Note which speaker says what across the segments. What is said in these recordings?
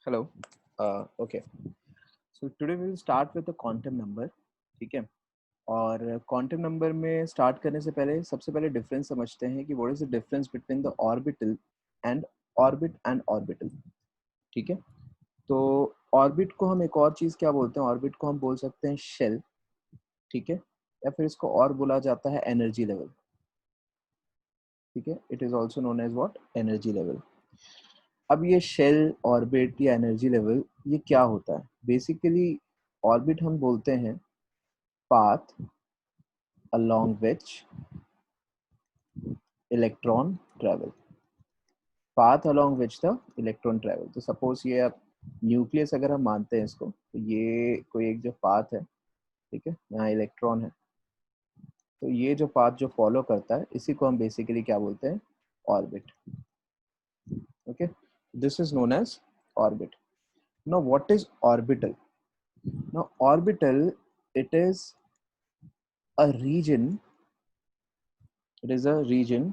Speaker 1: Hello. Okay. So today we will start with a quantum number. ठीक है. और quantum number में start करने से पहले सबसे पहले डिफरेंस समझते हैं कि what is the difference between the orbital and orbital. ठीक है. तो ऑर्बिट को हम एक और चीज क्या बोलते हैं, ऑर्बिट को हम बोल सकते हैं शेल. ठीक है. या फिर इसको और बोला जाता है एनर्जी लेवल. ठीक है. It is also known as what, energy level. अब ये शेल, ऑर्बिट या एनर्जी लेवल, ये क्या होता है बेसिकली? ऑर्बिट हम बोलते हैं path along which electron travel. Path along which the electron travel. तो सपोज ये आप न्यूक्लियस अगर हम मानते हैं इसको, तो ये कोई एक जो पाथ है, ठीक है, यहाँ इलेक्ट्रॉन है, तो ये जो पाथ जो फॉलो करता है इसी को हम बेसिकली क्या बोलते हैं, orbit. Okay, this is known as orbit. Now what is orbital? Now orbital, it is a region, it is a region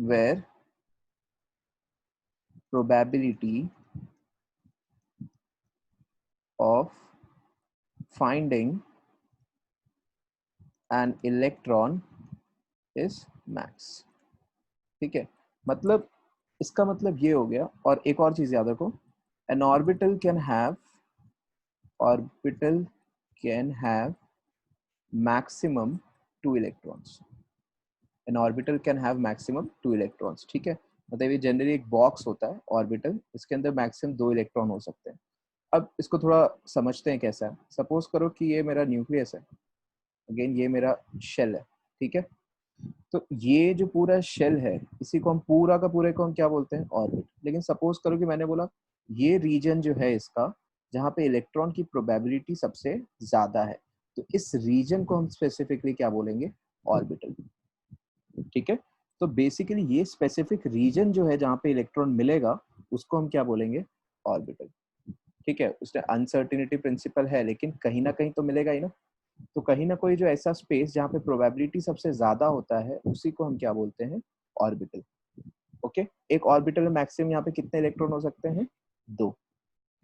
Speaker 1: where probability of finding an electron is max. ठीक है. मतलब इसका मतलब ये हो गया. और एक और चीज याद रखो, an orbital can have maximum 2 electrons. An orbital can have maximum 2 electrons. ठीक है. मतलब ये जनरली एक बॉक्स होता है ऑर्बिटल, इसके अंदर मैक्सिमम 2 इलेक्ट्रॉन हो सकते हैं. अब इसको थोड़ा समझते हैं कैसा है. सपोज करो कि ये मेरा न्यूक्लियस है, अगेन ये मेरा शेल है. ठीक है. तो ये जो पूरा शेल है, इसी को हम पूरा का पूरे को हम क्या बोलते हैं, ऑर्बिट. लेकिन सपोज करो कि मैंने बोला ये रीजन जो है इसका, जहाँ पे इलेक्ट्रॉन की प्रोबेबिलिटी सबसे ज्यादा है, तो इस रीजन को हम स्पेसिफिकली क्या बोलेंगे, ऑर्बिटल. ठीक है. तो बेसिकली ये स्पेसिफिक रीजन जो है जहाँ पे इलेक्ट्रॉन मिलेगा, उसको हम क्या बोलेंगे, ऑर्बिटल. ठीक है. उसमें अनसर्टिनिटी प्रिंसिपल है, लेकिन कहीं ना कहीं तो मिलेगा ही ना. तो कहीं ना कोई जो ऐसा स्पेस जहाँ पे प्रोबेबिलिटी सबसे ज्यादा होता है, उसी को हम क्या बोलते हैं, ऑर्बिटल. ओके. एक ऑर्बिटल में मैक्सिमम यहाँ पे कितने इलेक्ट्रॉन हो सकते हैं, 2.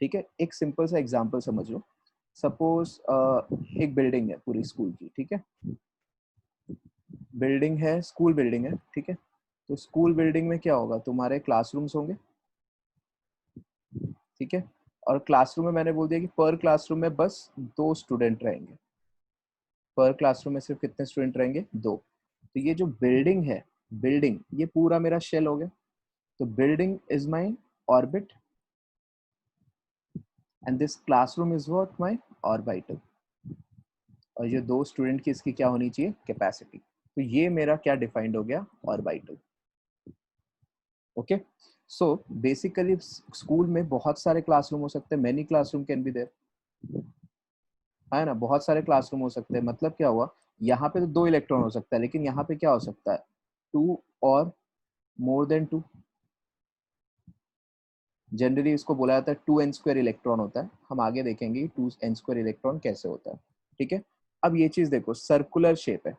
Speaker 1: ठीक है. एक सिंपल सा एग्जांपल समझ लो. सपोज एक बिल्डिंग है पूरी स्कूल की. ठीक है. बिल्डिंग है, स्कूल बिल्डिंग है. ठीक है. तो स्कूल बिल्डिंग में क्या होगा, तुम्हारे क्लासरूम्स होंगे. ठीक है. और क्लासरूम में मैंने बोल दिया कि पर क्लासरूम में बस 2 स्टूडेंट रहेंगे. पर क्लासरूम में सिर्फ कितने स्टूडेंट रहेंगे, 2. तो ये जो बिल्डिंग है, बिल्डिंग ये पूरा मेरा शेल हो गया. तो building is my orbit and this classroom is what, my orbital. और ये 2 स्टूडेंट की इसकी क्या होनी चाहिए, कैपेसिटी. तो ये मेरा क्या डिफाइंड हो गया, orbital. Okay. So basically school में बहुत सारे क्लासरूम हो सकते हैं, many classroom can be there, है ना. बहुत सारे क्लासरूम हो सकते हैं. मतलब क्या हुआ, यहाँ पे तो 2 इलेक्ट्रॉन हो सकता है, लेकिन यहाँ पे क्या हो सकता है, 2 और मोर देन 2. जनरली इसको बोला जाता है 2n² इलेक्ट्रॉन होता है. हम आगे देखेंगे 2n² इलेक्ट्रॉन कैसे होता है. ठीक है. अब ये चीज देखो, सर्कुलर शेप है,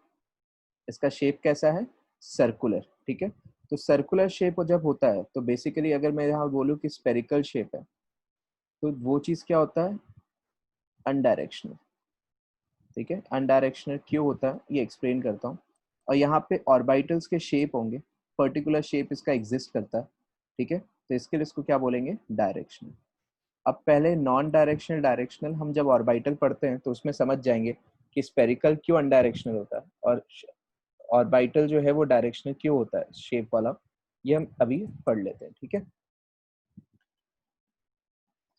Speaker 1: इसका शेप कैसा है, सर्कुलर. ठीक है. तो सर्कुलर शेप जब होता है, तो बेसिकली अगर मैं यहाँ बोलूँ कि स्पेरिकल शेप है, तो वो चीज क्या होता है, अनडायरेक्शनल. ठीक है. अनडायरेक्शनल क्यों होता है, ये एक्सप्लेन करता हूँ. और यहाँ पे ऑर्बिटल्स के शेप होंगे, पर्टिकुलर शेप इसका एग्जिस्ट करता है. ठीक है. तो इसके लिए इसको क्या बोलेंगे, डायरेक्शनल. अब पहले नॉन डायरेक्शनल, डायरेक्शनल हम जब ऑर्बिटल पढ़ते हैं तो उसमें समझ जाएंगे कि स्पेरिकल क्यों अनडायरेक्शनल होता है, और ऑर्बिटल जो है वो डायरेक्शनल क्यों होता है, शेप वाला. ये हम अभी पढ़ लेते हैं. ठीक है.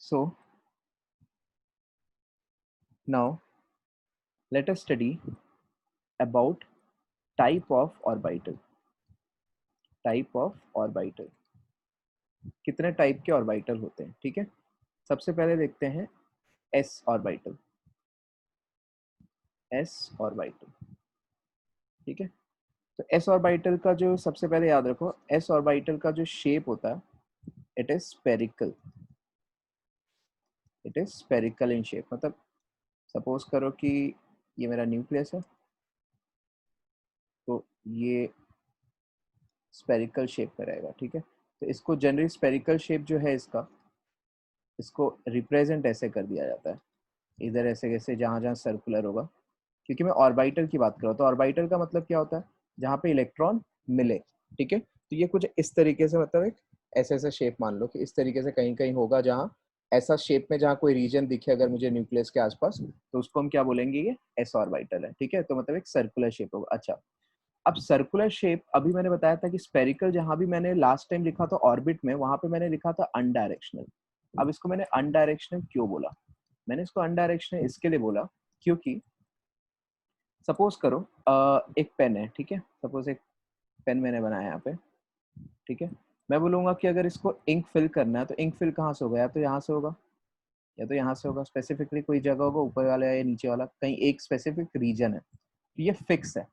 Speaker 1: So now let us study about type of orbital. Type of orbital, कितने टाइप के ऑर्बिटल होते हैं. ठीक है. सबसे पहले देखते हैं एस ऑर्बिटल. S orbital. ठीक है. तो एस ऑर्बिटल का जो सबसे पहले याद रखो, एस ऑर्बिटल का जो शेप होता है, it is spherical. It is spherical in shape. मतलब सपोज करो कि ये मेरा न्यूक्लियस है, तो ये स्पेरिकल शेप में रहेगा. ठीक है. तो इसको जनरली स्पेरिकल शेप जो है इसका, इसको रिप्रेजेंट ऐसे कर दिया जाता है, इधर ऐसे ऐसे जहाँ जहाँ सर्कुलर होगा, क्योंकि मैं ऑर्बिटल की बात कर रहा हूँ। तो ऑर्बिटल का मतलब क्या होता है, जहाँ पे इलेक्ट्रॉन मिले, ठीक है। तो ये कुछ इस तरीके से, मतलब एक ऐसे ऐसे शेप मान लो कि इस तरीके से कहीं कहीं होगा, जहाँ ऐसा शेप में जहाँ कोई रीजन दिखे अगर मुझे न्यूक्लियस के आसपास, तो उसको हम क्या बोलेंगे, ये एस ऑर्बिटल है, ठीक है। तो मतलब एक सर्कुलर शेप होगा। अच्छा, अब सर्कुलर शेप, अभी मैंने बताया था कि स्पेरिकल, जहां भी मैंने लास्ट टाइम लिखा था ऑर्बिट में, वहां पे मैंने लिखा था अनडायरेक्शनल। अब इसको मैंने अनडायरेक्शनल क्यों बोला, मैंने इसको अनडायरेक्शनल इसके लिए बोला क्योंकि सपोज करो एक पेन है, ठीक है। सपोज एक पेन मैंने बनाया यहाँ पे, ठीक है। मैं बोलूंगा कि अगर इसको इंक फिल करना है, तो इंक फिल कहाँ से होगा, या तो यहाँ से होगा या तो यहाँ से होगा। स्पेसिफिकली कोई जगह होगा, ऊपर वाला या नीचे वाला, कहीं एक स्पेसिफिक रीजन है, तो ये फिक्स है।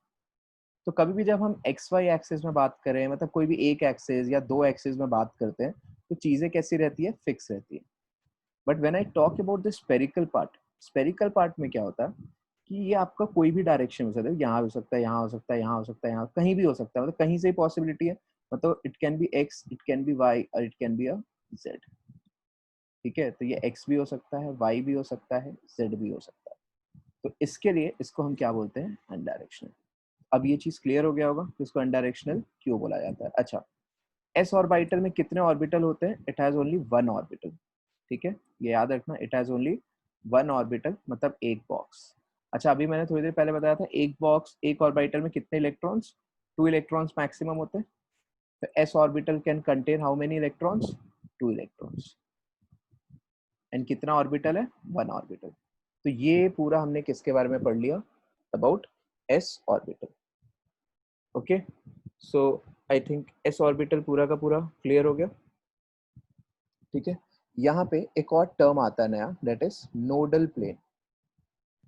Speaker 1: तो कभी भी जब हम एक्स वाई एक्सिस में बात करें, मतलब कोई भी एक एक्सिस या दो एक्सिस में बात करते हैं, तो चीजें कैसी रहती है, फिक्स रहती है। But when I talk about the spherical part, spherical part में क्या होता है कि ये आपका कोई भी डायरेक्शन हो सकता है, यहाँ हो सकता है, यहाँ हो सकता है, यहाँ हो सकता है, यहाँ कहीं भी हो सकता है, मतलब कहीं से ही पॉसिबिलिटी है। मतलब it can be X, it can be Y, और it can be a Z, ठीक है। तो ये एक्स भी हो सकता है, वाई भी हो सकता है, जेड भी हो सकता है। तो इसके लिए इसको हम क्या बोलते हैं, अनडायरेक्शनल। अब ये चीज क्लियर हो गया होगा कि इसको अनडायरेक्शनल क्यों बोला जाता है। अच्छा, एस ऑर्बिटल में कितने ऑर्बिटल होते हैं, it has only one orbital, ठीक है। ये याद रखना, it has only one orbital, मतलब एक बॉक्स। अच्छा, अभी मैंने थोड़ी देर पहले बताया था एक बॉक्स, एक ऑर्बिटल में कितने इलेक्ट्रॉन्स, टू इलेक्ट्रॉन्स मैक्सिमम होते हैं। तो S orbital can contain how many electrons, two electrons. And कितना ऑर्बिटल है, वन ऑर्बिटल। तो ये पूरा हमने किसके बारे में पढ़ लिया, about S orbital. Okay, so I think S orbital पूरा का पूरा क्लियर हो गया, ठीक है। यहाँ पे एक और टर्म आता है नया, that is nodal plane.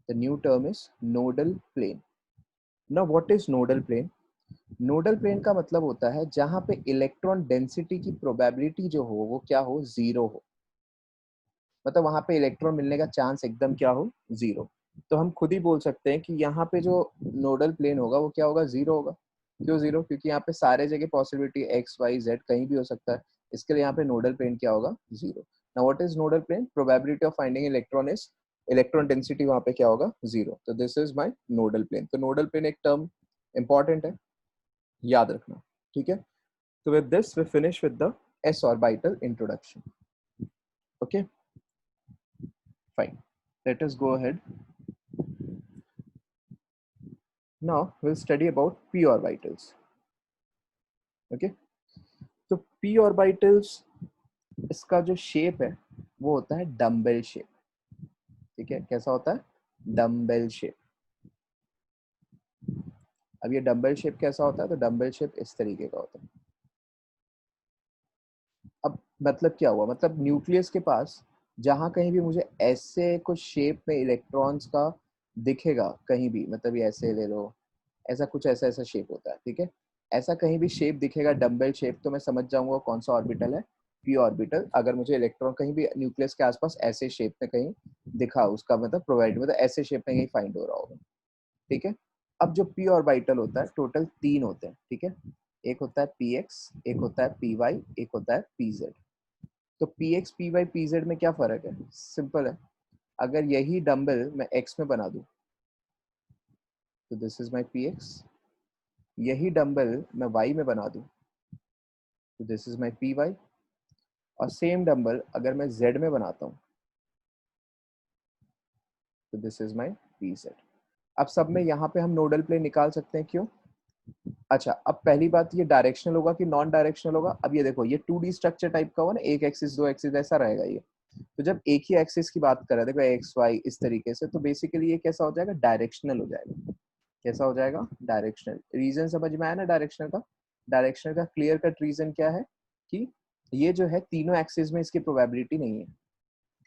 Speaker 1: The new term is nodal plane. Now what is nodal plane, nodal plane का मतलब होता है जहां पे इलेक्ट्रॉन डेंसिटी की प्रोबेबिलिटी जो हो वो क्या हो, जीरो हो। मतलब वहां पे इलेक्ट्रॉन मिलने का चांस एकदम क्या हो, जीरो। तो हम खुद ही बोल सकते हैं कि यहाँ पे जो नोडल प्लेन होगा वो क्या होगा, जीरो होगा। क्यों जीरो, क्योंकि यहाँ पे सारे जगह पॉसिबिलिटी एक्स वाई जेड कहीं भी हो सकता है, इसके लिए यहाँ पे नोडल प्लेन क्या होगा, zero. Now what is nodal plane, probability of finding electron is, electron density वहां पे क्या होगा, जीरो। तो this is my nodal plane. तो नोडल प्लेन एक टर्म इंपॉर्टेंट है, याद रखना, ठीक है। तो with this we finish with the S orbital introduction. Okay, fine, let us go ahead. Now we'll study about p orbitals. Okay, तो p orbitals, इसका जो शेप है वो होता है डम्बेल शेप, ठीक है। कैसा होता है, डम्बेल शेप। अब ये डम्बेल शेप कैसा होता है, तो डम्बेल शेप इस तरीके का होता है। अब मतलब क्या हुआ, मतलब न्यूक्लियस के पास जहां कहीं भी मुझे ऐसे कुछ शेप में इलेक्ट्रॉन्स का दिखेगा कहीं भी, मतलब ये ऐसे ले लो, ऐसा कुछ ऐसा ऐसा शेप होता है, ठीक है। ऐसा कहीं भी शेप दिखेगा डम्बेल शेप, तो मैं समझ जाऊंगा कौन सा ऑर्बिटल है, पी ऑर्बिटल। अगर मुझे इलेक्ट्रॉन कहीं भी न्यूक्लियस के आसपास ऐसे शेप में कहीं दिखा, उसका मतलब प्रोवाइड, मतलब ऐसे शेप में कहीं फाइंड हो रहा होगा, ठीक है। अब जो पी ऑर्बिटल होता है, टोटल तीन होते हैं, ठीक है। एक होता है पी एक्स, एक होता है पी वाई, एक होता है पी जेड। तो P X P Y P Z में क्या फर्क है, सिंपल है। अगर यही डम्बल मैं एक्स में बना दूं, तो this is my P X. यही डंबल मैं y में बना दूं, तो this is my P Y. और सेम डंबल अगर मैं z में बनाता हूं, तो this is my P Z. अब सब में यहाँ पे हम नोडल प्लेन निकाल सकते हैं, क्यों। अच्छा, अब पहली बात, ये डायरेक्शनल होगा कि नॉन डायरेक्शनल होगा। अब ये देखो, ये 2D स्ट्रक्चर टाइप का होगा ना, एक एक्सिस दो एक्सिस ऐसा रहेगा ये। तो जब एक ही एक्सिस की बात कर रहे हैं, देखो एक्स वाई इस तरीके से, तो बेसिकली ये कैसा हो जाएगा, डायरेक्शनल हो जाएगा। कैसा हो जाएगा, डायरेक्शनल। रीजन समझ में आया ना डायरेक्शनल का। डायरेक्शनल का क्लियर कट रीजन क्या है कि ये जो है तीनों एक्सिस में इसकी प्रोबेबिलिटी नहीं है,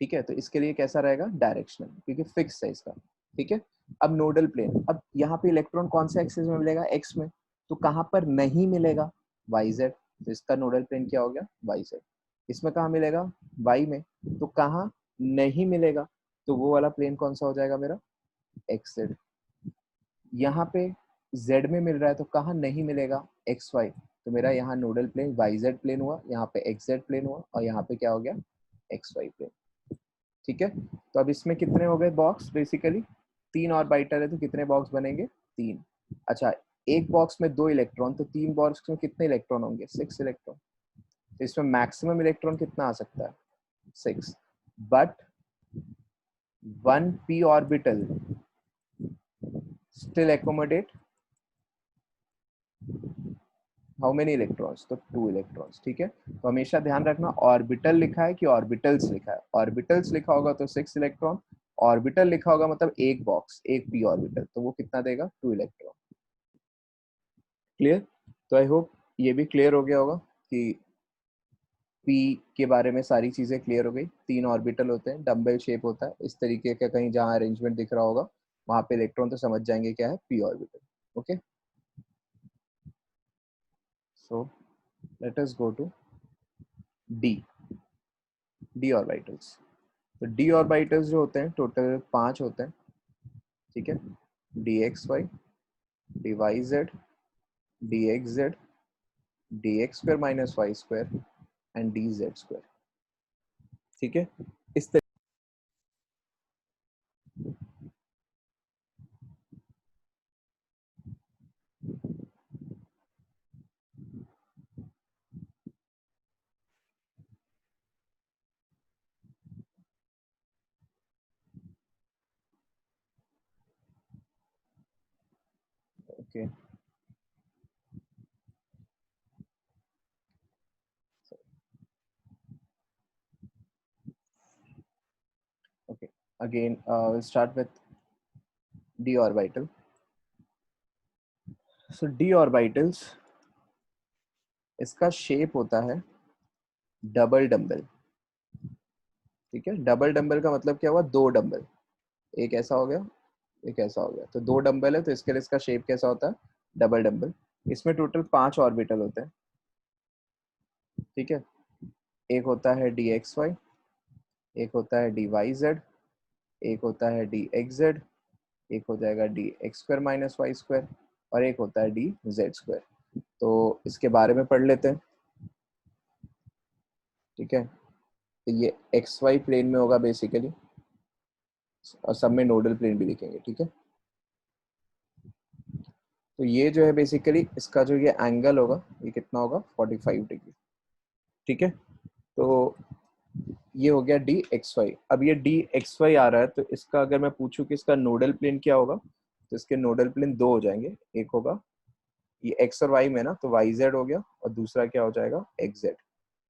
Speaker 1: ठीक है। तो इसके लिए कैसा रहेगा, डायरेक्शनल, क्योंकि फिक्स है इसका, ठीक है। अब नोडल प्लेन, अब यहाँ पे इलेक्ट्रॉन कौन से एक्सिस में मिलेगा, एक्स में। तो कहाँ पर नहीं मिलेगा, वाई जेड। तो इसका नोडल प्लेन क्या हो गया, वाई जेड। इसमें कहाँ मिलेगा, वाई में। तो कहाँ नहीं मिलेगा, तो वो वाला प्लेन कौन सा हो जाएगा मेरा, एक्स जेड। यहाँ पे z में मिल रहा है, तो कहाँ नहीं मिलेगा, एक्स वाई। तो मेरा यहाँ nodal plane Y Z plane हुआ, यहाँ पे एक्स जेड प्लेन हुआ, और यहाँ पे क्या हो गया, एक्स वाई प्लेन। ठीक है, तो अब इसमें कितने हो गए बॉक्स बेसिकली, 3 ऑर्बिटल है तो कितने बॉक्स बनेंगे, 3। अच्छा, एक बॉक्स में 2 इलेक्ट्रॉन, तो 3 बॉक्स में कितने इलेक्ट्रॉन होंगे, 6 इलेक्ट्रॉन। तो इसमें मैक्सिमम इलेक्ट्रॉन कितना आ सकता है, 6, but 1 p orbital still accommodate how many electrons, तो 2 इलेक्ट्रॉन्स। ठीक है, तो हमेशा ध्यान रखना ऑर्बिटल लिखा है कि ऑर्बिटल्स लिखा है। ऑर्बिटल्स लिखा होगा तो 6 इलेक्ट्रॉन, ऑर्बिटल लिखा होगा मतलब एक बॉक्स, एक p ऑर्बिटल, तो वो कितना देगा, 2 इलेक्ट्रॉन। क्लियर, तो आई होप ये भी क्लियर हो गया होगा कि p के बारे में सारी चीजें क्लियर हो गई। 3 ऑर्बिटल होते हैं, डम्बल शेप होता है इस तरीके का, कहीं जहां अरेंजमेंट दिख रहा होगा वहां पे इलेक्ट्रॉन, तो समझ जाएंगे क्या है, p orbital. Okay, so let us go to d, d orbitals. तो d ऑर्बिटल्स जो होते हैं टोटल 5 होते हैं। ठीक है, dxy, dyz, dxz, dx square minus Y square and dz square. ठीक है, इस तरह। Okay, okay, again we'll start with d orbital. So d orbitals, इसका शेप होता है डबल डंबल। ठीक है, डबल डंबल का मतलब क्या हुआ, 2 डंबल, एक ऐसा हो गया, एक ऐसा हो गया, तो 2 डंबल है, तो इसके लिए इसका शेप कैसा होता है, डबल डंबल। इसमें टोटल 5 ऑर्बिटल होते हैं। ठीक है, एक होता है डी एक्स वाई, एक होता है डी वाई जेड, एक होता है डी एक्स जेड, एक हो जाएगा D X square minus Y square, और एक होता है डी जेड स्क्वायर। तो इसके बारे में पढ़ लेते हैं। ठीक है, तो ये एक्स वाई प्लेन में होगा बेसिकली, और सब में नोडल प्लेन भी लिखेंगे। ठीक है, तो ये जो है बेसिकली इसका जो ये एंगल होगा ये कितना होगा, 45 डिग्री। ठीक है, तो ये हो गया डी एक्स वाई। अब ये डी एक्स वाई आ रहा है, तो इसका अगर मैं पूछूं कि इसका नोडल प्लेन क्या होगा, तो इसके नोडल प्लेन 2 हो जाएंगे। एक होगा ये एक्स और वाई में ना, तो वाई जेड हो गया, और दूसरा क्या हो जाएगा, एक्स जेड।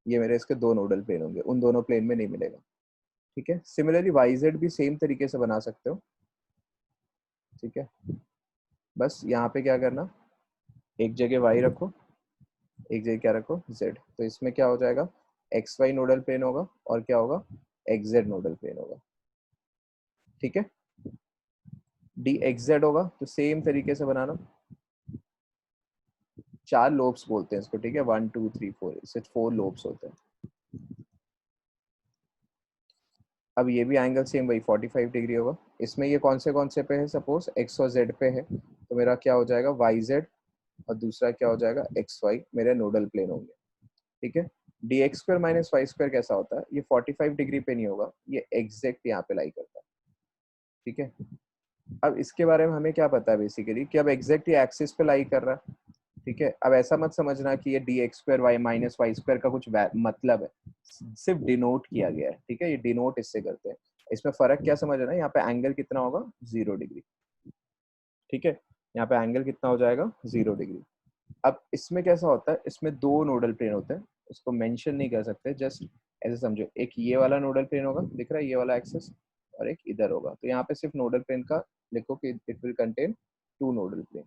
Speaker 1: ये मेरे इसके 2 नोडल प्लेन होंगे, उन दोनों प्लेन में नहीं मिलेगा। ठीक है, सिमिलरली वाई जेड भी सेम तरीके से बना सकते हो। ठीक है, बस यहाँ पे क्या करना, एक जगह वाई रखो, एक जगह क्या रखो, जेड। तो इसमें क्या हो जाएगा, एक्स वाई नोडल प्लेन होगा, और क्या होगा, एक्स जेड नोडल प्लेन होगा। ठीक है, डी एक्स जेड होगा तो सेम तरीके से बनाना, 4 लोब्स बोलते हैं इसको। ठीक है, 1 2 3 4, इससे 4 लोब्स होते हैं। अब ये भी एंगल सेम वही 45 डिग्री होगा। इसमें ये कौन से पे है, सपोज एक्स और जेड पे है, तो मेरा क्या हो जाएगा, वाई जेड, और दूसरा क्या हो जाएगा, एक्स वाई, मेरे नोडल प्लेन होंगे। ठीक है, D X square minus Y square कैसा होता है, ये 45 डिग्री पे नहीं होगा, ये एग्जैक्ट यहाँ पे लाई करता है। ठीक है, अब इसके बारे में हमें क्या पता है बेसिकली, कि अब एग्जैक्ट ये एक्सिस पे लाई कर रहा है। ठीक है, अब ऐसा मत समझना कि ये D X square Y minus Y square का कुछ मतलब है, सिर्फ डिनोट किया गया है। ठीक है, ये डिनोट इससे करते हैं। इसमें फर्क क्या समझना है, यहाँ पे एंगल कितना होगा, 0 डिग्री। ठीक है, यहाँ पे एंगल कितना हो जाएगा, 0 डिग्री। अब इसमें कैसा होता है, इसमें 2 नोडल प्लेन होते हैं, उसको मेंशन नहीं कर सकते, जस्ट ऐसे समझो, एक ये वाला नोडल प्लेन होगा, दिख रहा है ये वाला एक्सिस, और एक इधर होगा, तो यहाँ पे सिर्फ नोडल प्लेन का लिखो कि it will contain 2 nodal plane.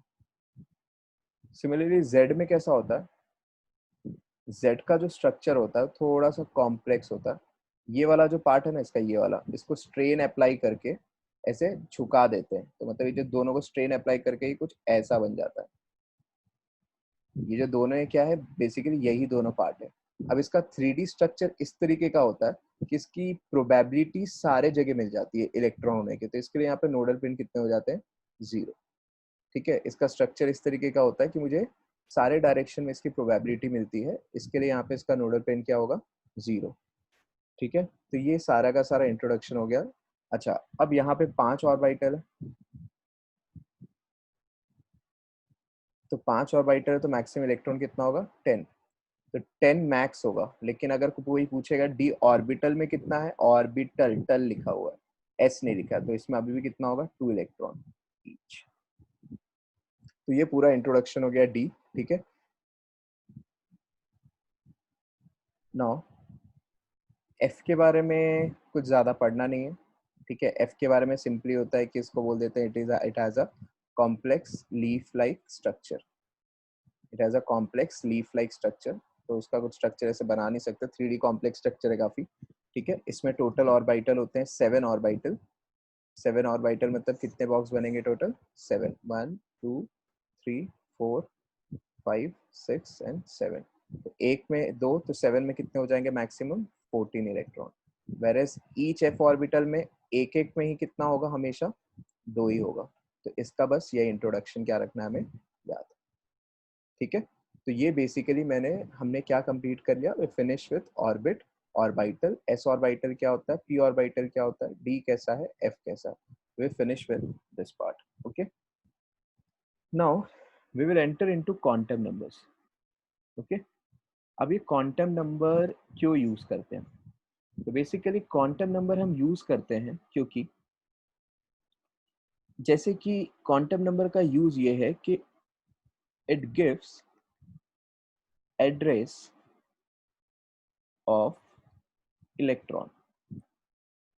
Speaker 1: Similarly Z में कैसा होता है, जेड का जो स्ट्रक्चर होता है थोड़ा सा कॉम्प्लेक्स होता है। ये वाला जो पार्ट है ना इसका, ये वाला, इसको स्ट्रेन अप्लाई करके ऐसे झुका देते हैं, तो मतलब ये जो दोनों को स्ट्रेन अप्लाई करके ही कुछ ऐसा बन जाता है। ये जो दोनों है क्या है, बेसिकली यही दोनों पार्ट है। अब इसका 3D स्ट्रक्चर इस तरीके का होता है कि इसकी प्रोबेबिलिटी सारे जगह मिल जाती है इलेक्ट्रॉन होने की, तो इसके लिए यहाँ पे नोडल पिन कितने हो जाते हैं, 0। ठीक है, इसका स्ट्रक्चर इस तरीके का होता है कि मुझे सारे डायरेक्शन में इसकी प्रोबेबिलिटी मिलती है, इसके लिए यहाँ पे इसका नोडल पेन क्या होगा, 0। ठीक है, तो ये सारा का सारा इंट्रोडक्शन हो गया। अच्छा, अब यहाँ पे 5 ऑर्बिटल है, तो 5 ऑर्बिटल है तो मैक्सिमम इलेक्ट्रॉन कितना होगा 10, तो 10 मैक्स होगा। लेकिन अगर कोई पूछेगा डी ऑर्बिटल में कितना है, ऑर्बिटल टल लिखा हुआ है, एस नहीं लिखा, तो इसमें अभी भी कितना होगा 2 इलेक्ट्रॉन ईच। तो ये पूरा इंट्रोडक्शन हो गया डी। ठीक है, नाउ एफ के बारे में कुछ ज्यादा पढ़ना नहीं है। ठीक है, एफ के बारे में सिंपली होता है कि इसको बोल देते हैं it has a complex leaf like structure. It has a complex leaf like structure, तो उसका कुछ स्ट्रक्चर ऐसे बना नहीं सकते, 3D कॉम्प्लेक्स स्ट्रक्चर है काफी। ठीक है, इसमें टोटल ऑर्बिटल होते हैं 7 ऑर्बिटल। 7 ऑर्बिटल मतलब कितने बॉक्स बनेंगे टोटल, 7, 1 2 3 4 5 6 एंड 7। तो एक में दो, तो 7 में कितने हो जाएंगे maximum 14 electron. Whereas each f orbital में एक एक में ही कितना होगा, हमेशा 2 ही होगा। तो इसका बस ये इंट्रोडक्शन क्या रखना है हमें याद। ठीक है, तो ये बेसिकली हमने क्या कंप्लीट कर लिया, we finish with orbit, orbital, S orbital क्या होता है, पी ऑर्बिटल क्या होता है, डी कैसा है, एफ कैसा है, we finish with this part. Okay, now we will enter into quantum numbers. Okay, अब ये क्वांटम नंबर क्यों यूज करते हैं, तो बेसिकली क्वांटम नंबर हम यूज करते हैं क्योंकि जैसे कि क्वांटम नंबर का यूज ये है कि it gives address of electron.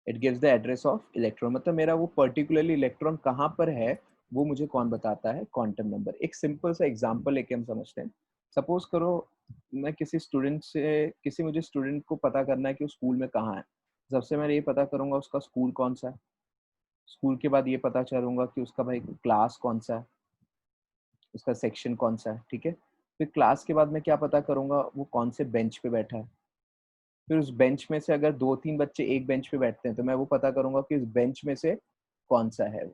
Speaker 1: It gives the address of electron, मतलब मेरा वो पर्टिकुलरली इलेक्ट्रॉन कहाँ पर है वो मुझे कौन बताता है, क्वांटम नंबर। एक सिंपल सा एग्जांपल लेके हम समझते हैं। सपोज करो मैं किसी मुझे स्टूडेंट को पता करना है कि वो स्कूल में कहाँ है। सबसे मैं ये पता करूंगा उसका स्कूल कौन सा है, स्कूल के बाद ये पता करूंगा कि उसका भाई क्लास कौन सा है, उसका सेक्शन कौन सा है। ठीक है, फिर क्लास के बाद मैं क्या पता करूंगा, वो कौन से बेंच पे बैठा है। फिर उस बेंच में से अगर 2-3 बच्चे एक बेंच पे बैठते हैं तो मैं वो पता करूंगा कि उस बेंच में से कौन सा है,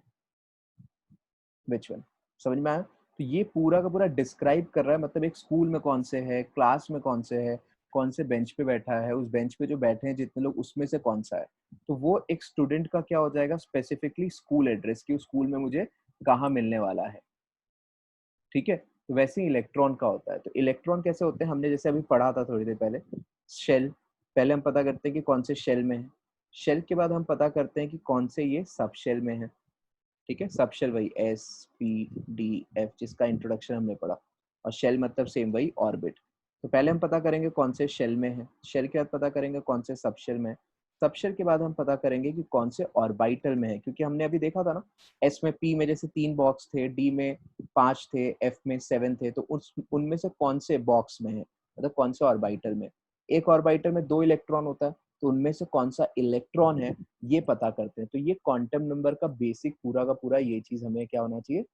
Speaker 1: विच वन। समझ में आया, तो ये पूरा का पूरा डिस्क्राइब कर रहा है, मतलब एक स्कूल में कौन से है, क्लास में कौन से है, कौन से बेंच पे बैठा है, उस बेंच पे जो बैठे हैं जितने लोग उसमें से कौन सा है। तो वो एक स्टूडेंट का क्या हो जाएगा, स्पेसिफिकली स्कूल एड्रेस, कि उस स्कूल में मुझे कहाँ मिलने वाला है। ठीक है, तो वैसे ही इलेक्ट्रॉन का होता है। तो इलेक्ट्रॉन कैसे होते हैं, हमने जैसे अभी पढ़ा था थोड़ी देर पहले, शेल। पहले हम पता करते हैं कि कौन से शेल में है, शेल के बाद हम पता करते हैं कि कौन से ये सब शेल में है। ठीक है, सब शेल वही एस पी डी एफ जिसका इंट्रोडक्शन हमने पढ़ा, और शेल मतलब सेम वही ऑर्बिट। तो पहले हम पता करेंगे कौन से शेल में है, शेल के बाद पता करेंगे कौन से सब शेल में है, सब शेल के बाद हम पता करेंगे कि कौन से ऑर्बिटल में है। क्योंकि हमने अभी देखा था ना, एस में पी में जैसे 3 बॉक्स थे, डी में 5 थे, एफ में 7 थे, तो उनमें से कौन से बॉक्स में है, मतलब कौन से ऑर्बिटल में। एक ऑर्बिटल में 2 इलेक्ट्रॉन होता है, तो उनमें से कौन सा इलेक्ट्रॉन है ये पता करते हैं। तो ये क्वांटम नंबर का बेसिक पूरा का पूरा ये चीज हमें क्या होना चाहिए,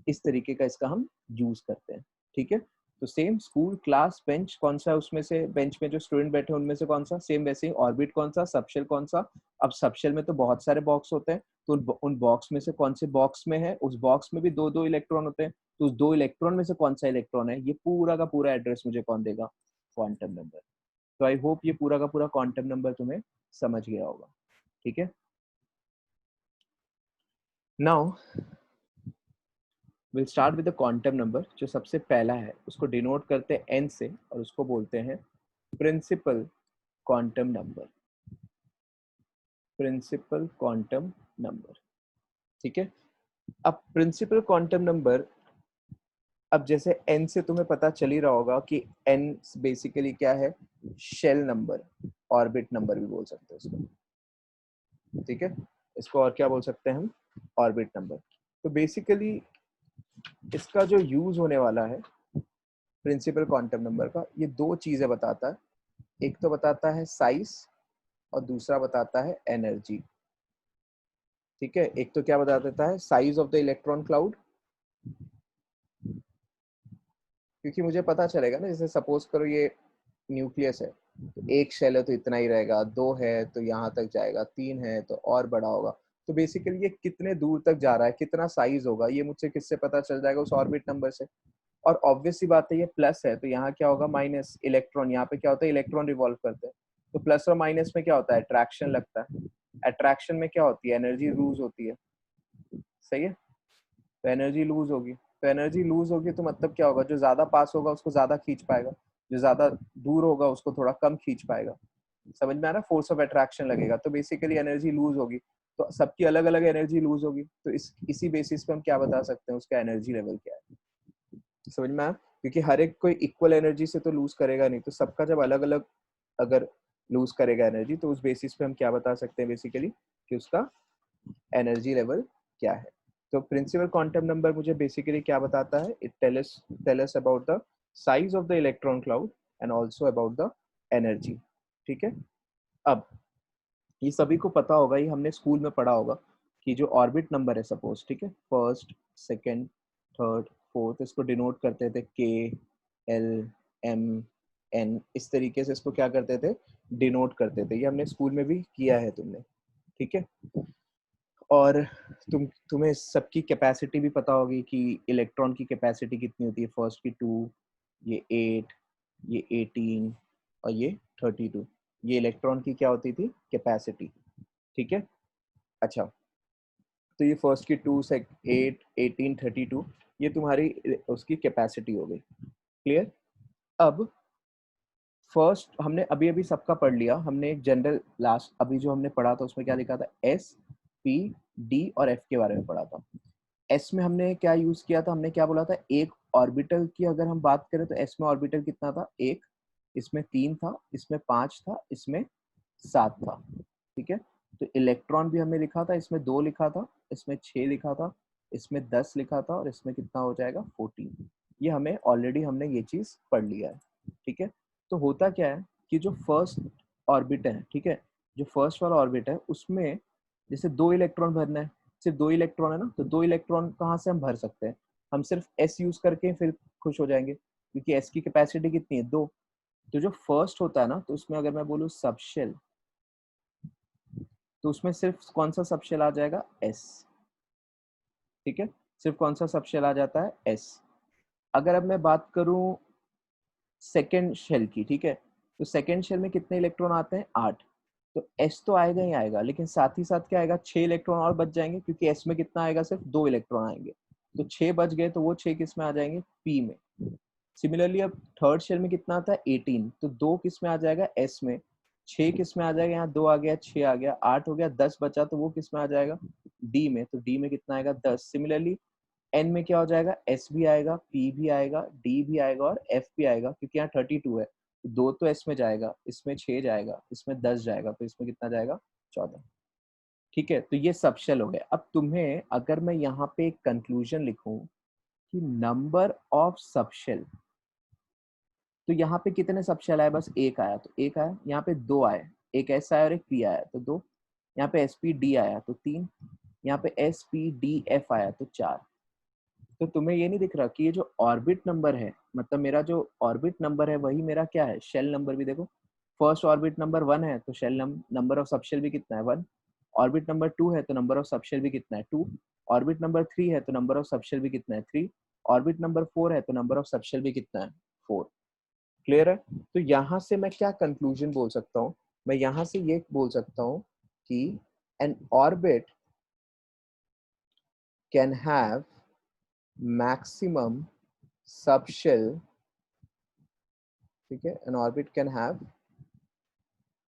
Speaker 1: इस तरीके का इसका हम यूज करते हैं। ठीक है, तो सेम स्कूल क्लास बेंच कौन सा है, उसमें से बेंच में जो स्टूडेंट बैठे हैं उनमें से कौन सा, सेम वैसे ही ऑर्बिट कौन सा, सबशेल कौन सा। अब सबशेल में तो बहुत सारे बॉक्स होते हैं, तो उन बॉक्स में से कौन से बॉक्स में है, उस बॉक्स में भी 2-2 इलेक्ट्रॉन होते हैं, तो उस 2 इलेक्ट्रॉन में से कौन सा इलेक्ट्रॉन है, ये पूरा का पूरा एड्रेस मुझे कौन देगा, क्वांटम नंबर। तो आई होप ये पूरा का पूरा क्वांटम नंबर तुम्हें समझ गया होगा। ठीक है, now will start with the quantum number. जो सबसे पहला है उसको डिनोट करते हैं एन से, और उसको बोलते हैं principal quantum number, principal quantum number. ठीक है, अब प्रिंसिपल क्वांटम नंबर, अब जैसे एन से तुम्हें पता चल ही रहा होगा कि एन बेसिकली क्या है, शेल नंबर, ऑर्बिट नंबर भी बोल सकते हैं इसको। ठीक है, इसको और क्या बोल सकते हैं हम, ऑर्बिट नंबर। तो बेसिकली इसका जो यूज होने वाला है प्रिंसिपल क्वांटम नंबर का, ये 2 चीजें बताता है। एक तो बताता है साइज, और दूसरा बताता है एनर्जी। ठीक है, एक तो क्या बता देता है, size of the electron cloud, क्योंकि मुझे पता चलेगा ना, जैसे सपोज करो ये न्यूक्लियस है, तो एक शेल है तो इतना ही रहेगा, 2 है तो यहाँ तक जाएगा, 3 है तो और बड़ा होगा। तो बेसिकली ये कितने दूर तक जा रहा है, कितना साइज होगा, ये मुझसे किससे पता चल जाएगा, उस ऑर्बिट नंबर से। और ऑब्वियस सी बात है ये प्लस है, तो यहाँ क्या होगा माइनस, इलेक्ट्रॉन, यहाँ पे क्या होता है इलेक्ट्रॉन रिवॉल्व करते हैं, तो प्लस और माइनस में क्या होता है, अट्रैक्शन लगता है। अट्रैक्शन में क्या होती है, एनर्जी लूज होती है, सही है। तो एनर्जी लूज होगी, तो एनर्जी लूज होगी तो मतलब क्या होगा, जो ज्यादा पास होगा उसको ज्यादा खींच पाएगा, जो ज्यादा दूर होगा उसको थोड़ा कम खींच पाएगा। समझ में आ रहा है, फोर्स ऑफ अट्रैक्शन लगेगा, तो बेसिकली एनर्जी लूज होगी, तो सबकी अलग अलग एनर्जी लूज होगी, तो इसी बेसिस पे हम क्या बता सकते हैं उसका एनर्जी लेवल क्या है। समझ में आया, क्योंकि हर एक कोई इक्वल एनर्जी से तो लूज करेगा नहीं, तो सबका जब अलग अलग अगर लूज करेगा एनर्जी, तो उस बेसिस पे हम क्या बता सकते हैं बेसिकली कि उसका एनर्जी लेवल क्या है। तो प्रिंसिपल क्वांटम नंबर मुझे बेसिकली क्या बताता है, it tells us about the size of the electron cloud and also about the energy. ठीक है, अब ये सभी को पता होगा, ये हमने स्कूल में पढ़ा होगा कि जो ऑर्बिट नंबर है सपोज, ठीक है, फर्स्ट, सेकंड, थर्ड, फोर्थ, इसको डिनोट करते थे के, एल, एम, एन, इस तरीके से इसको क्या करते थे, डिनोट करते थे। ये हमने स्कूल में भी किया है तुमने, ठीक है। और तुम्हें सबकी कैपेसिटी भी पता होगी कि इलेक्ट्रॉन की कैपेसिटी कितनी होती है, फर्स्ट की 2, ये 8, ये 18 और ये 32, ये इलेक्ट्रॉन की क्या होती थी, कैपेसिटी। ठीक है, अच्छा, तो ये फर्स्ट की 2 से 8, 18, 32, ये तुम्हारी उसकी कैपेसिटी हो गई। क्लियर। अब फर्स्ट हमने अभी अभी सबका पढ़ लिया, हमने एक जनरल लास्ट अभी जो हमने पढ़ा था उसमें क्या लिखा था, एस, पी, डी और एफ के बारे में पढ़ा था। एस में हमने क्या यूज किया था, हमने क्या बोला था, एक ऑर्बिटल की अगर हम बात करें तो एस में ऑर्बिटल कितना था, एक, इसमें 3 था, इसमें 5 था, इसमें 7 था। ठीक है, तो इलेक्ट्रॉन भी हमने लिखा था, इसमें 2 लिखा था, इसमें 6 लिखा था, इसमें 10 लिखा था और इसमें कितना हो जाएगा 14। ये हमें ऑलरेडी हमने ये चीज पढ़ लिया है। ठीक है, तो होता क्या है कि जो फर्स्ट ऑर्बिट है, ठीक है, जो फर्स्ट वाला ऑर्बिट है उसमें जैसे 2 इलेक्ट्रॉन भरना है, सिर्फ 2 इलेक्ट्रॉन है ना, तो 2 इलेक्ट्रॉन कहाँ से हम भर सकते हैं, हम सिर्फ एस यूज करके फिर खुश हो जाएंगे, क्योंकि एस की कैपेसिटी कितनी है, 2। तो जो फर्स्ट होता है ना, तो उसमें अगर मैं बोलूँ सबशेल, तो उसमें सिर्फ कौन सा सबशेल आ जाएगा, एस। ठीक है, सिर्फ कौन सा सबशेल आ जाता है, एस। अगर अब मैं बात करूं सेकेंड शेल की, ठीक है, तो सेकेंड शेल में कितने इलेक्ट्रॉन आते हैं, 8। तो एस तो आएगा ही आएगा, लेकिन साथ ही साथ क्या आएगा, 6 इलेक्ट्रॉन और बच जाएंगे, क्योंकि एस में कितना आएगा, सिर्फ 2 इलेक्ट्रॉन आएंगे, तो 6 बच गए, तो वो 6 किस में आ जाएंगे, पी में। सिमिलरली अब थर्ड शेल में कितना आता है, 18, तो 2 किस में आ जाएगा, एस में। 6 किस में आ जाएगा, यहाँ 2 आ गया, 6 आ गया, 8 हो गया, 10 बचा, तो वो किस में आ जाएगा, डी में। तो डी में कितना आएगा, 10। सिमिलरली एन में क्या हो जाएगा, एस भी आएगा, पी भी आएगा, डी भी आएगा और एफ भी आएगा, क्योंकि यहाँ 32 है, तो 2 तो एस में जाएगा, इसमें 6 जाएगा, इसमें 10 जाएगा, तो इसमें कितना जाएगा, 14। ठीक है, तो ये सब शेल हो गए। अब तुम्हें अगर मैं यहाँ पे एक कंक्लूजन लिखूं कि नंबर ऑफ सबशेल, तो यहाँ पे कितने सबशेल आए, बस एक आया, तो एक आया, यहाँ पे 2 आए, एक एस आया और एक पी आया, तो 2, यहाँ पे एस पी डी आया तो 3, यहाँ पे एस पी डी एफ आया तो 4। तो तुम्हें ये नहीं दिख रहा कि ये जो ऑर्बिट नंबर है, मतलब मेरा जो ऑर्बिट नंबर है वही मेरा क्या है, शेल नंबर भी। देखो फर्स्ट ऑर्बिट नंबर 1 है, तो शेल नंबर ऑफ सबशेल भी कितना है, 1। ऑर्बिट नंबर 2 है, तो नंबर ऑफ सबशेल भी कितना है, 2। ऑर्बिट नंबर 3 है, तो नंबर ऑफ सबशेल भी कितना है, 3। ऑर्बिट नंबर 4 है, तो नंबर ऑफ सबशेल भी कितना है, 4। क्लियर है। तो यहाँ से मैं क्या कंक्लूजन बोल सकता हूँ, मैं यहाँ से ये बोल सकता हूँ कि N orbit can have maximum subshell, ठीक है, an orbit can have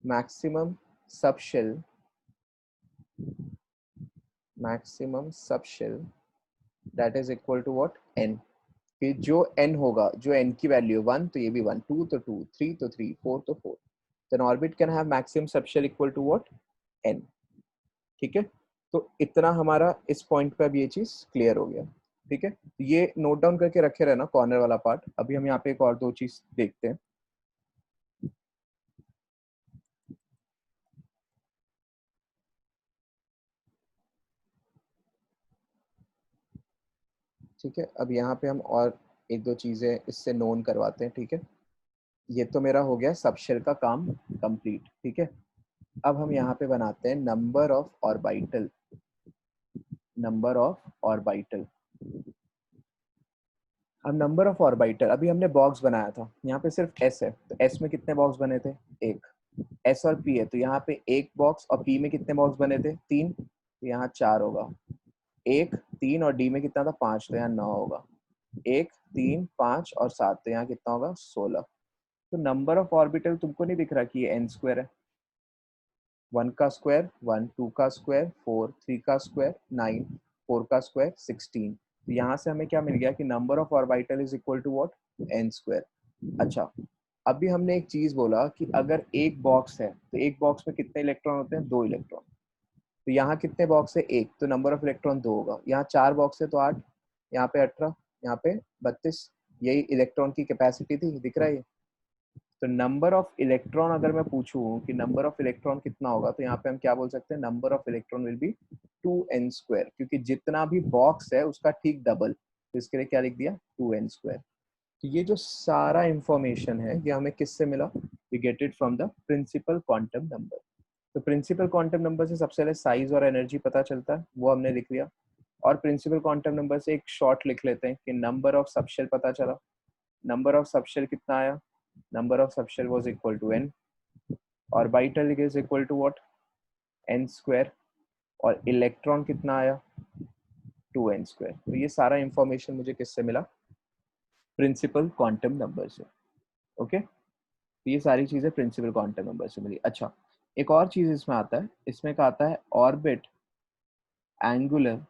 Speaker 1: maximum subshell, maximum subshell that is equal to what, n। कि जो n होगा, जो n की वैल्यू 1 तो ये भी 1, 2 तो 2, 3 तो 3, 4 तो 4, then orbit can have maximum subshell equal to what, n। ठीक है, तो इतना हमारा इस पॉइंट पे अब ये चीज क्लियर हो गया। ठीक है, ये नोट डाउन करके रखे रहना कॉर्नर वाला पार्ट। अभी हम यहाँ पे एक और दो चीज देखते हैं। ठीक है, अब यहाँ पे हम और एक दो चीजें इससे नोन करवाते हैं। ठीक है, ये तो मेरा हो गया सबशेल का काम कंप्लीट। ठीक है, अब हम यहाँ पे बनाते हैं number of orbital, number of orbital. अब नंबर ऑफ ऑर्बिटल, अभी हमने बॉक्स बनाया था, यहाँ पे सिर्फ एस है, तो एस में कितने बॉक्स बने थे, एक। एस और पी है, तो यहाँ पे एक बॉक्स, और पी में कितने बॉक्स बने थे? 3, तो यहाँ 4 होगा। 1 3 और डी में कितना था? 5, तो यहाँ 9 होगा। 1 3 5 और 7, तो यहाँ कितना होगा? 16। तो नंबर ऑफ ऑर्बिटल तुमको नहीं दिख रहा कि ये n स्क्वायर है? 1 का स्क्वायर 1, 2 का स्क्वायर 4, 3 का स्क्वायर 9, 4 का स्क्वायर 16। तो यहाँ से हमें क्या मिल गया कि number of orbital is equal to what? n square. अच्छा, अभी हमने एक चीज बोला कि अगर एक बॉक्स है तो एक बॉक्स में कितने इलेक्ट्रॉन होते हैं? 2 इलेक्ट्रॉन। तो यहाँ कितने बॉक्स है? एक, तो नंबर ऑफ इलेक्ट्रॉन 2 होगा। यहाँ 4 बॉक्स है तो 8, यहाँ पे 18, यहाँ पे 32। यही इलेक्ट्रॉन की कैपेसिटी थी, दिख रहा है ये? तो नंबर ऑफ इलेक्ट्रॉन अगर मैं पूछूं कि नंबर ऑफ इलेक्ट्रॉन कितना होगा, तो यहाँ पे हम क्या बोल सकते हैं? Number of electron will be 2n square, क्योंकि जितना भी बॉक्स है उसका ठीक डबल, तो इसके लिए क्या लिख दिया? 2n square. तो ये जो सारा इंफॉर्मेशन है ये हमें किससे मिला? We get it from the principal quantum number. तो प्रिंसिपल क्वांटम नंबर से सबसे पहले साइज और एनर्जी पता चलता है, वो हमने लिख लिया। और प्रिंसिपल क्वांटम नंबर से एक शॉर्ट लिख लेते हैं कि नंबर ऑफ सबशेल पता चला। नंबर ऑफ सबशेल कितना आया? Number of subshell was equal to n, orbital is equal to what? n square. और इलेक्ट्रॉन कितना आया? 2n square. तो ये सारा इंफॉर्मेशन मुझे किससे मिला? प्रिंसिपल क्वांटम नंबर से। ओके, तो ये सारी चीजें प्रिंसिपल क्वांटम नंबर से मिली। अच्छा, एक और चीज इसमें आता है, इसमें क्या आता है? Orbit angular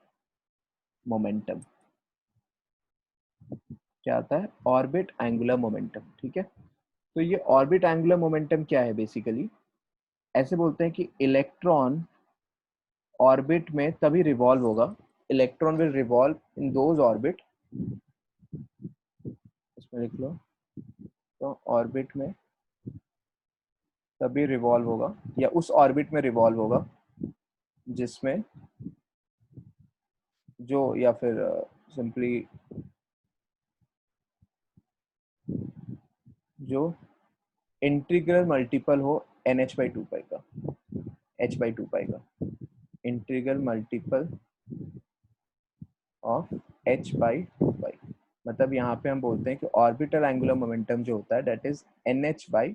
Speaker 1: momentum. क्या आता है? Orbit angular momentum. ठीक है, तो ये ऑर्बिट एंगुलर मोमेंटम क्या है? बेसिकली ऐसे बोलते हैं कि इलेक्ट्रॉन ऑर्बिट में तभी रिवॉल्व होगा, electron will revolve in those orbit, इसमें लिख लो, तो ऑर्बिट में तभी रिवॉल्व होगा या उस ऑर्बिट में रिवॉल्व होगा जिसमें जो, या फिर सिंपली जो इंटीग्रल मल्टीपल हो NH बाई 2 पाई का, H बाई 2 पाई का, integral multiple of H by 2 पाई। मतलब यहाँ पे हम बोलते हैं कि ऑर्बिटल एंगुलर मोमेंटम जो होता है दैट इज NH बाई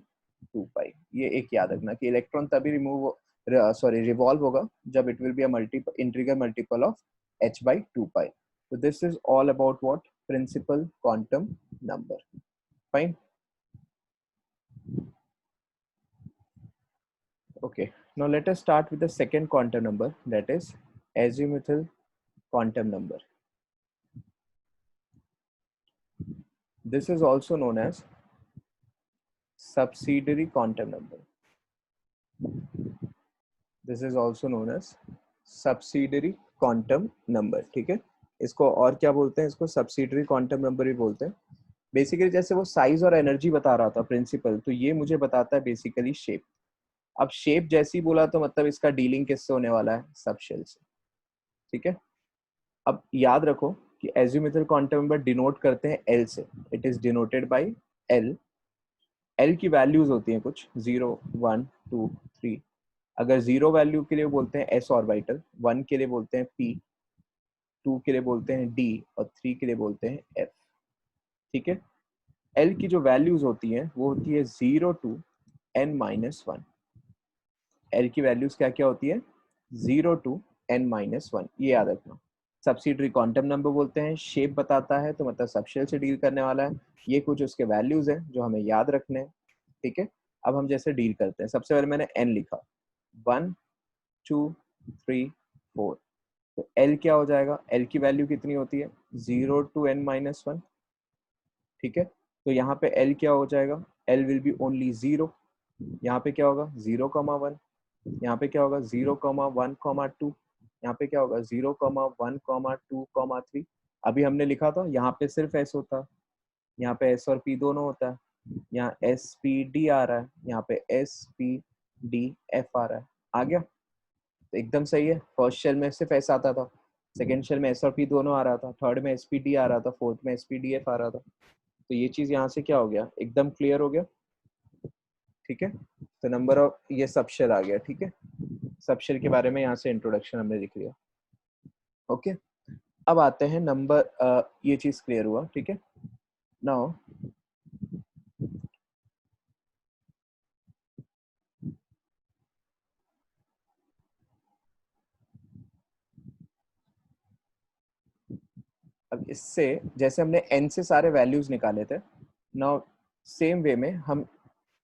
Speaker 1: 2 पाई। ये एक याद रखना कि इलेक्ट्रॉन तभी रिवॉल्व होगा जब it will be a multiple, integral multiple of H by 2 pi. So this is all about what? Principal quantum number. Fine. Okay. Now let us start with the second quantum number, that is azimuthal quantum number. This is also known as subsidiary quantum number. This is also known as subsidiary quantum number. ठीक है, इसको और क्या बोलते हैं? इसको subsidiary quantum number ही बोलते हैं। बेसिकली जैसे वो साइज और एनर्जी बता रहा था प्रिंसिपल, तो ये मुझे बताता है बेसिकली शेप। अब शेप जैसी बोला तो मतलब इसका डीलिंग किससे होने वाला है? सबशेल से। ठीक है, अब याद रखो कि एजिमुथल क्वांटम नंबर डिनोट करते हैं एल से। It is denoted by L. L की वैल्यूज होती हैं कुछ 0 1 2 3। अगर 0 वैल्यू के लिए बोलते हैं एस ऑर्बिटल, 1 के लिए बोलते हैं पी, 2 के लिए बोलते हैं डी, और 3 के लिए बोलते हैं एफ। ठीक है, एल की जो वैल्यूज होती हैं वो होती है 0 टू n-1। एल की वैल्यूज क्या क्या होती है? 0 टू n-1, ये याद रखना। सब्सिडरी क्वांटम नंबर बोलते हैं, शेप बताता है तो मतलब सबशेल से डील करने वाला है। ये कुछ उसके वैल्यूज हैं जो हमें याद रखने हैं। ठीक है, अब हम जैसे डील करते हैं, सबसे पहले मैंने n लिखा, 1 2 3 4। तो l क्या हो जाएगा? l की वैल्यू कितनी होती है? 0 टू n-1। ठीक है, तो यहाँ पे l क्या हो जाएगा? l will be only 0। यहाँ पे क्या होगा? 0,1। यहाँ पे क्या होगा? 0,1,2। यहाँ पे क्या होगा? 0,1,2,3। अभी हमने लिखा था यहाँ पे सिर्फ s होता है, यहाँ पे s और p दोनों होता है। यहाँ s p d आ रहा है, यहाँ पे s p d f आ रहा है। आ गया? तो एकदम सही है। फर्स्ट शेल में सिर्फ s आता था, सेकेंड शेल में s और p दोनों आ रहा था, थर्ड में s p d आ रहा था, फोर्थ में s p d f आ रहा था। तो ये चीज यहाँ से क्या हो गया? एकदम क्लियर हो गया। ठीक है, तो नंबर ऑफ ये सबशेल आ गया। ठीक है, सबशेल के बारे में यहाँ से इंट्रोडक्शन हमने लिख लिया। ओके, अब आते हैं नंबर, ये चीज क्लियर हुआ। ठीक है, नाउ अब इससे जैसे हमने n से सारे वैल्यूज निकाले थे, नाउ सेम वे में हम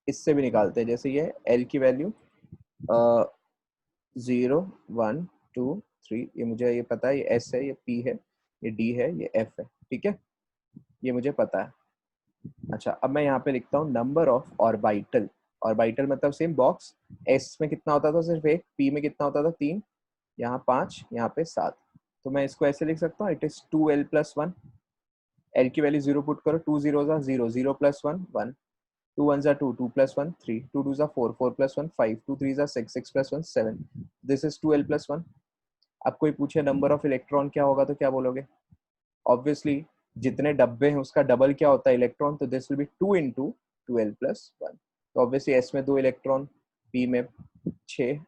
Speaker 1: इससे भी निकालते हैं। जैसे ये l की वैल्यू 0 1 2 3, ये मुझे ये पता है, ये s है, ये p है, ये d है, ये f है, ठीक है, ये मुझे पता है। अच्छा, अब मैं यहाँ पे लिखता हूँ नंबर ऑफ ऑर्बिटल। ऑर्बिटल मतलब सेम बॉक्स, s में कितना होता था, सिर्फ एक, p में कितना होता था, 3, यहाँ 5, यहाँ पे 7। तो मैं इसको ऐसे लिख सकता हूँ, इट इज 2l+1। l की वैल्यू 0 पुट करो, 2 0 0, 0 + 1 1, 2 1 2, 2 + 1 3, 2 2 4, 4 + 1 5, 2 3 6, 6 + 1 7। This is 2l+1। अब कोई पूछे नंबर ऑफ इलेक्ट्रॉन क्या होगा, तो क्या बोलोगे? ऑब्वियसली जितने डब्बे हैं उसका डबल क्या होता है, इलेक्ट्रॉन, तो दिस विल बी 2 × 2l+1। तो ऑब्वियसली s में 2 इलेक्ट्रॉन, p में 6,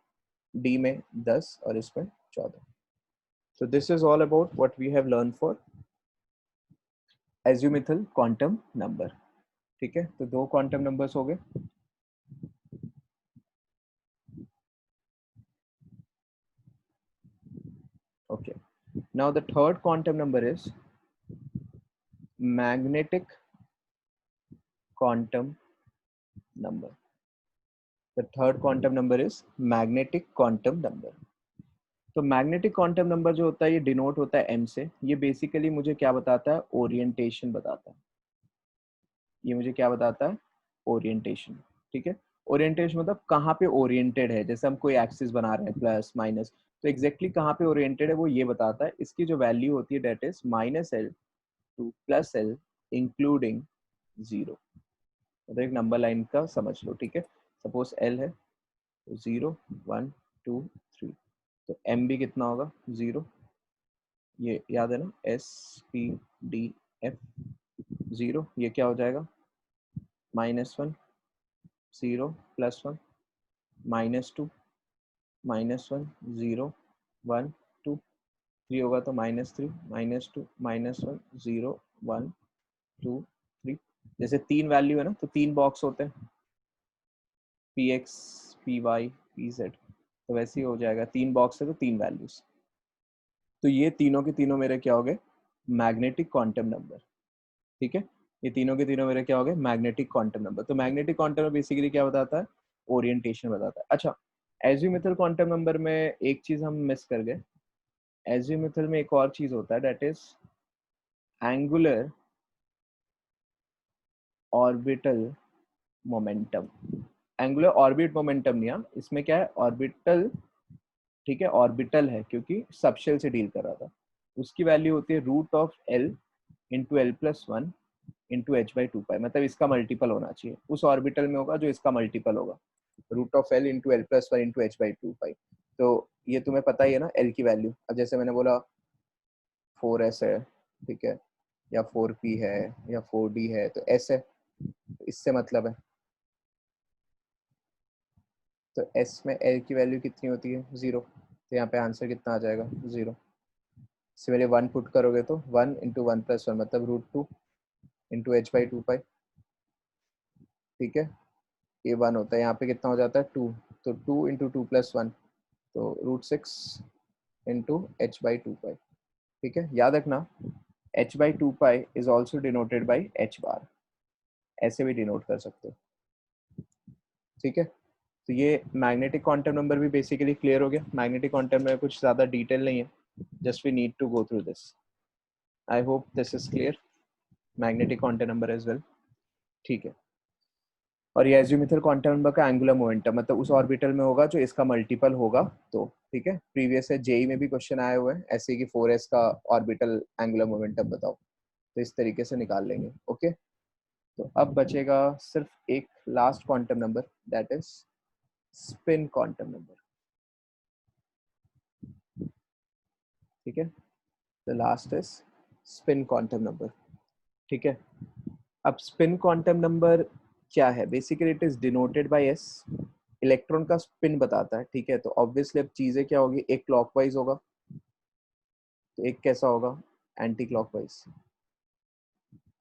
Speaker 1: d में 10 और इसमें 14। So this is all about what we have learned for azimuthal quantum number। ठीक है, तो 2 क्वांटम नंबर्स हो गए। Okay, now the third quantum number is magnetic quantum number। The third quantum number is magnetic quantum number। तो magnetic quantum number जो होता है, ये डिनोट होता है m से। ये बेसिकली मुझे क्या बताता है, ओरिएंटेशन बताता है। ये मुझे क्या बताता है, ओरिएंटेशन। ठीक है, ओरिएंटेशन मतलब कहाँ पे ओरिएंटेड है। जैसे हम कोई एक्सिस बना रहे हैं, प्लस माइनस, तो एग्जैक्टली कहाँ पे ओरिएंटेड है वो ये बताता है। इसकी जो वैल्यू होती है that is -l to +l including 0। मतलब एक नंबर लाइन का समझ लो, ठीक है। सपोज l है तो 0 1 2 3, तो m भी कितना होगा, 0। ये याद है ना, s p d f 0। ये क्या हो जाएगा, -1 0 +1 -2 -1 0 1 2, 3 होगा तो -3 -2 -1 0 1 2 3। जैसे 3 वैल्यू है ना, तो 3 बॉक्स होते हैं, px py pz, तो वैसे ही हो जाएगा। 3 बॉक्स है तो 3 वैल्यूज। तो ये तीनों के तीनों मेरे क्या हो गए, मैग्नेटिक क्वांटम नंबर। ठीक है, ये तीनों के तीनों मेरे क्या हो गए, मैग्नेटिक क्वांटम नंबर। तो मैग्नेटिक क्वांटम नंबर बेसिकली क्या बताता है, ओरिएंटेशन बताता है। अच्छा, एजीमुथल क्वांटम नंबर में एक चीज हम मिस कर गए। एजीमुथल में एक और चीज होता है, that is angular orbital momentum. Angular orbit momentum नहीं, हाँ, इसमें क्या है, ऑर्बिटल। ठीक है, ऑर्बिटल है क्योंकि सबशेल से डील कर रहा था। उसकी वैल्यू होती है √(l) × l+1 × h/2π। मतलब इसका मल्टीपल होना चाहिए, उस ऑर्बिटल में होगा जो इसका मल्टीपल होगा, √(l) × l+1 × h/2π। तो ये तुम्हें पता ही है ना, l की वैल्यू। अब जैसे मैंने बोला 4s है, ठीक है, या 4p है, या 4d है, तो s है, तो इससे मतलब है। तो s में l की वैल्यू कितनी होती है, 0। तो यहाँ पे आंसर कितना आ जाएगा, 0। सिमिलरली 1 पुट करोगे तो 1 × 1+1 मतलब √2 × h/2π। ठीक है, ये 1 होता है, यहाँ पे कितना हो जाता है, 2। तो 2 × 2+1 तो √6 × h/2π। ठीक है, याद रखना h/2π is also denoted by h बार, ऐसे भी डिनोट कर सकते हो। ठीक है, तो ये मैग्नेटिक क्वांटम नंबर भी बेसिकली क्लियर हो गया। मैग्नेटिक क्वांटम में कुछ ज़्यादा डिटेल नहीं है, just we need to go through this. I hope this is clear, magnetic quantum number as well. ठीक है, और ये एजीमुथल क्वांटम नंबर का एंगुलर मोमेंटम मतलब उस ऑर्बिटल में होगा जो इसका मल्टीपल होगा। तो ठीक है, प्रीवियस है जेई में भी क्वेश्चन आए हुए हैं ऐसे कि 4s का ऑर्बिटल एंगुलर मोमेंटम बताओ, तो इस तरीके से निकाल लेंगे। ओके, तो अब बचेगा सिर्फ एक last quantum number, that is spin quantum number. ठीक है, the last is spin quantum number. ठीक है, अब स्पिन क्वांटम नंबर क्या है, basically it is denoted by S. Electron का स्पिन बताता है। ठीक है, तो ऑब्वियसली अब चीजें क्या होगी, एक क्लॉकवाइज होगा तो एक कैसा होगा, एंटी क्लॉकवाइज।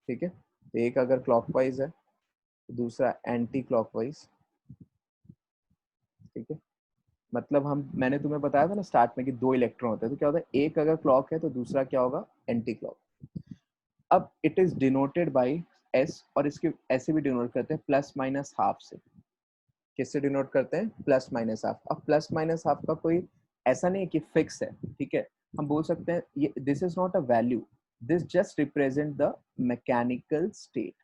Speaker 1: ठीक है, तो एक अगर क्लॉकवाइज है तो दूसरा एंटी क्लॉकवाइज। ठीक है, मतलब मैंने तुम्हें बताया था ना स्टार्ट में कि 2 इलेक्ट्रॉन होते हैं, तो क्या होता है, एक अगर क्लॉक है तो दूसरा क्या होगा, एंटी क्लॉक। अब it is denoted by S, और इसके ऐसे भी डिनोट करते हैं प्लस माइनस हाफ से। किससे डिनोट करते हैं? Plus minus half. अब प्लस माइनस हाफ का कोई ऐसा नहीं है कि फिक्स है, ठीक है, हम बोल सकते हैं ये this is not a value, this just represent the mechanical state,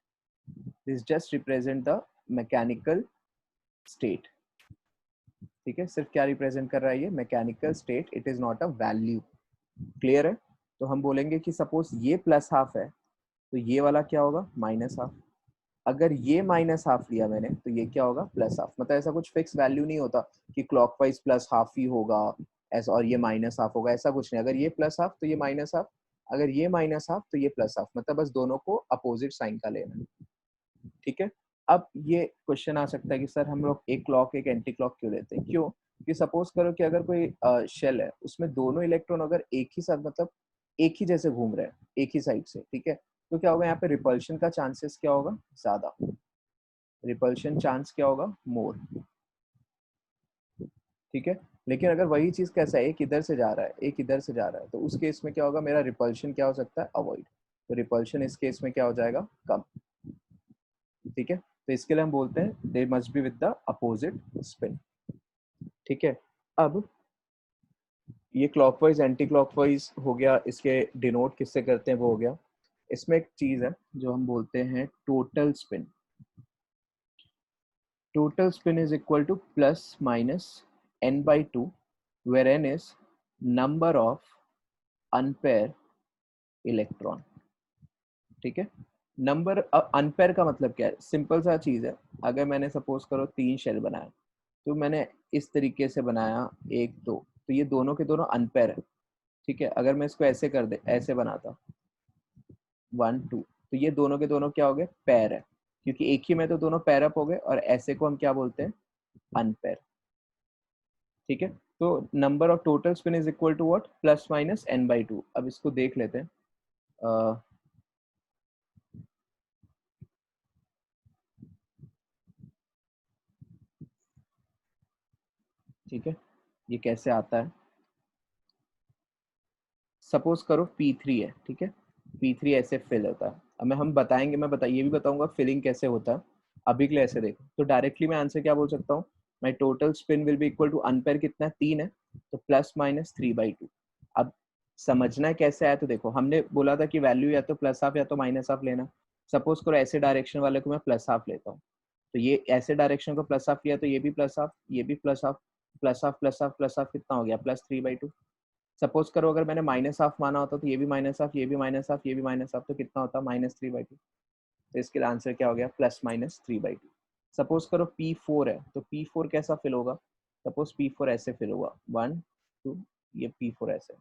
Speaker 1: this just represent the mechanical state, ठीक है, सिर्फ क्या रिप्रेजेंट कर रहा है ये? Mechanical state, it is not a value. Clear है? तो हम बोलेंगे कि सपोज ये प्लस हाफ है तो ये वाला क्या होगा? Minus half. अगर ये माइनस हाफ लिया मैंने तो ये क्या होगा? Plus half. मतलब ऐसा कुछ फिक्स वैल्यू नहीं होता कि क्लॉकवाइज प्लस हाफ ही होगा ऐसा, और ये माइनस हाफ होगा, ऐसा कुछ नहीं। अगर ये प्लस हाफ तो ये माइनस हाफ, अगर ये माइनस हाफ तो ये प्लस हाफ, मतलब बस दोनों को अपोजिट साइन का लेना है, ठीक है। अब ये क्वेश्चन आ सकता है कि सर हम लोग एक क्लॉक एक एंटी क्लॉक क्यों लेते हैं? क्यों? कि सपोज करो कि अगर कोई शेल है, उसमें दोनों इलेक्ट्रॉन अगर एक ही साथ, मतलब एक ही जैसे घूम रहे हैं एक ही साइड से, ठीक है, तो क्या होगा? यहाँ पे रिपल्शन का चांसेस क्या होगा? ज्यादा। रिपल्शन चांस क्या होगा? मोर, ठीक है। लेकिन अगर वही चीज कैसा है, एक इधर से जा रहा है एक इधर से जा रहा है, तो उस केस में क्या होगा? मेरा रिपल्शन क्या हो सकता है? अवॉइड। तो रिपल्शन इस केस में क्या हो जाएगा? कम, ठीक है। तो इसके लिए हम बोलते हैं they must be with the opposite spin, ठीक है। अब ये क्लॉकवाइज एंटी क्लॉकवाइज हो गया, इसके डिनोट किससे करते हैं वो हो गया। इसमें एक चीज है जो हम बोलते हैं total spin. Total spin is equal to plus minus n by 2, where n is number of unpair electron, ठीक है। नंबर अनपेयर का मतलब क्या है? सिंपल सा चीज है, अगर मैंने सपोज करो 3 शेल बनाया, तो मैंने इस तरीके से बनाया 1 2, तो ये दोनों के दोनों अनपेयर है, ठीक है। अगर मैं इसको ऐसे कर दे, ऐसे बनाता 1 2, तो ये दोनों के दोनों क्या हो गए? पेयर है, क्योंकि एक ही में तो दोनों पेयर अप हो गए, और ऐसे को हम क्या बोलते हैं? अनपेयर, ठीक है। तो number of total spin is equal to what? Plus minus n by 2। अब इसको देख लेते हैं। ठीक है, ये कैसे आता है? सपोज करो P3 है, ठीक है, P3 ऐसे फिल होता है। अब मैं हम बताएंगे, मैं ये भी बताऊंगा फिलिंग कैसे होता है। अभी के लिए ऐसे देखो, तो डायरेक्टली मैं आंसर क्या बोल सकता हूँ? My total spin will be equal to unpair कितना है? 3 है, तो प्लस माइनस 3/2। अब समझना है कैसे आया, तो देखो हमने बोला था कि वैल्यू या तो प्लस हाफ या तो माइनस हाफ लेना। सपोज करो ऐसे डायरेक्शन वाले को मैं प्लस हाफ लेता हूँ, तो ये ऐसे डायरेक्शन को प्लस हाफ लिया, तो ये भी प्लस हाफ, ये भी plus half, plus half plus half plus half, कितना हो गया? प्लस 3/2। सपोज करो अगर मैंने माइनस हाफ माना होता तो ये भी माइनस हाफ, ये भी माइनस हाफ, ये भी माइनस हाफ, तो कितना होता? -3/2। तो इसके लिए आंसर क्या हो गया? Plus minus 3/2। सपोज करो P4 है, तो P4 कैसा फिल होगा? सपोज P4 ऐसे फिल होगा 1 2, ये P4 ऐसे।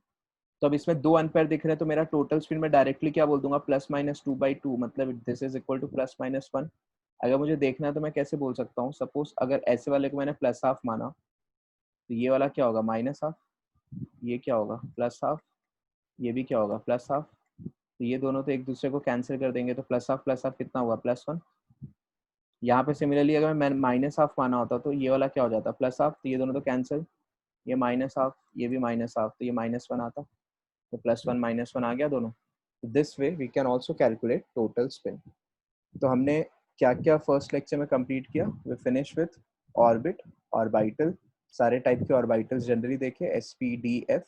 Speaker 1: तो अब इसमें 2 अनपेयर दिख रहे हैं, तो मेरा टोटल स्पिन में डायरेक्टली क्या बोल दूंगा? प्लस माइनस 2/2, मतलब this is equal two plus minus 1। अगर मुझे देखना है तो मैं कैसे बोल सकता हूँ? सपोज अगर ऐसे वाले को मैंने प्लस हाफ माना, तो ये वाला क्या होगा? माइनस हाफ, ये क्या होगा? प्लस हाफ, ये भी क्या होगा? Plus half. तो ये दोनों तो एक दूसरे को कैंसिल कर देंगे, तो प्लस हाफ कितना हुआ? +1। यहाँ पे सिमिलरली अगर मैं माइनस हाफ माना होता तो ये वाला क्या हो जाता? प्लस हाफ, तो ये दोनों तो कैंसिल, ये माइनस हाफ, ये भी माइनस हाफ, तो ये -1 आता, तो +1 -1 आ गया दोनों। This way we can also calculate total spin. तो हमने क्या क्या फर्स्ट लेक्चर में कंप्लीट किया? We finish with orbit, orbital, सारे टाइप के ऑर्बिटल्स जनरली देखे, SP, D, F,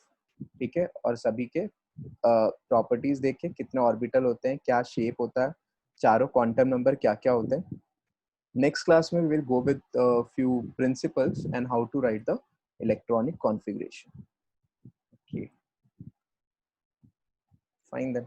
Speaker 1: ठीक है, और सभी के प्रॉपर्टीज देखे, कितने ऑर्बिटल होते हैं, क्या शेप होता है, चारों क्वांटम नंबर क्या क्या होते हैं। नेक्स्ट क्लास में we will go with few principles and how to write the electronic configuration. Okay, fine then.